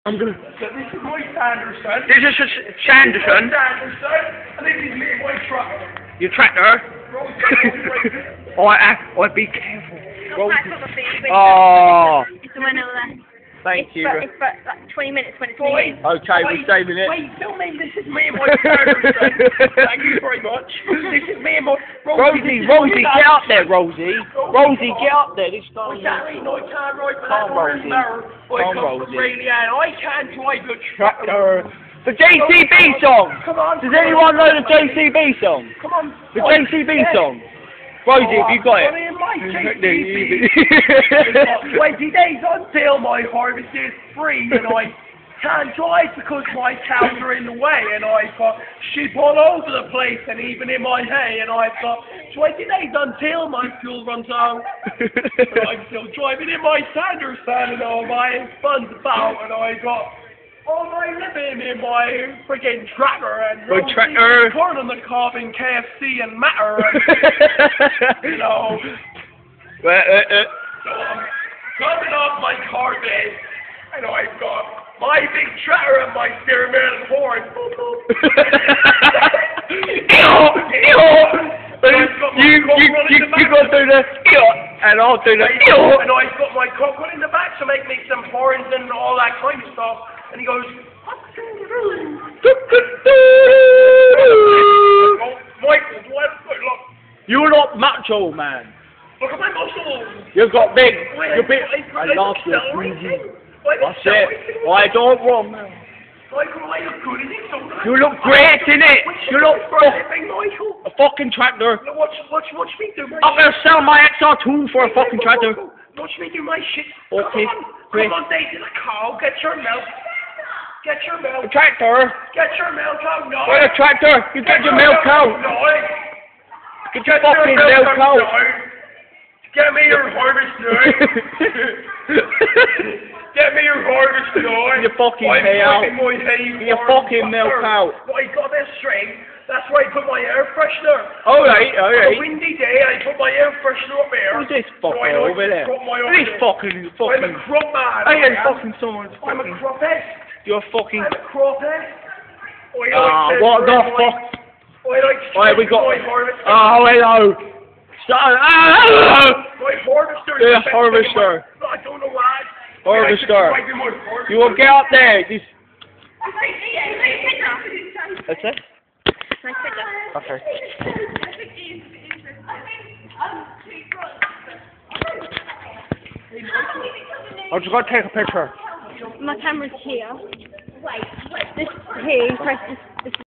I'm gonna. So this is my Sanderson. This is Sanderson. Sanderson, and this is me, my tractor. Your tractor. Alright, be careful. Oh. It's the winner there. Thank you. It's about like 20 minutes when it's needed. Okay, we're saving it. Wait, film me. This is me and my Sanderson. Thank you very much. This is me and my Rosie, get up there, Rosie. Rosie, get up there. This time. Exactly, no, I can't ride Come, Rosie. Come, Rosie. I can't drive the Tractor. The JCB song. Come on. Does anyone know the JCB song? Come on. The JCB song. Rosie, have you got it? 20 days until my harvest is free, and I can't drive because my cows are in the way, and I've got sheep all over the place, and even in my hay, and I've got 20 days until my fuel runs out. But I'm still driving in my Sanderson, and all my funds about, and I got all my living in my friggin' tractor, and corn on the cob in KFC and Matter, and, you know. So I'm coming off my car bed, and I've got my big tractor and my steering wheel and horn. You go do the and I'll do the and I've got my cock in the back to make me some horns and all that kind of stuff. And he goes, Michael, do I have to put look? You're not macho, man. Look at my muscles. You've got big. You're big. I love you. That's it. I don't wrong, man. Michael, I look good, is it? You look great, innit? You look a fucking tractor. Watch me do my I'm gonna sell my XR2 for a fucking tractor. Watch me do my shit. Okay. Come on, Dave, to the cow. Get your milk. Get your milk. A tractor. Get your milk out, no. Where's a tractor? You get your milk out. Get your fucking milk out. Get me your harvest now. Get me your harvest now. Your fucking hay out. Your fucking milk out. I got this string. That's where I put my air freshener. Alright. On a windy day, I put my air freshener up there. Who's this fucker over there? This fucking. I'm a crop man. I ain't fucking someone's I'm fucking. a crophead. You're fucking. I'm a crophead. What the fuck? Alright, we got. my harvester. Oh, hello. My harvester. Yeah, harvester. I don't know why. Harvester. You will get up there. This. That's it? Okay. I'm just going to take a picture. My camera's here. This here, press this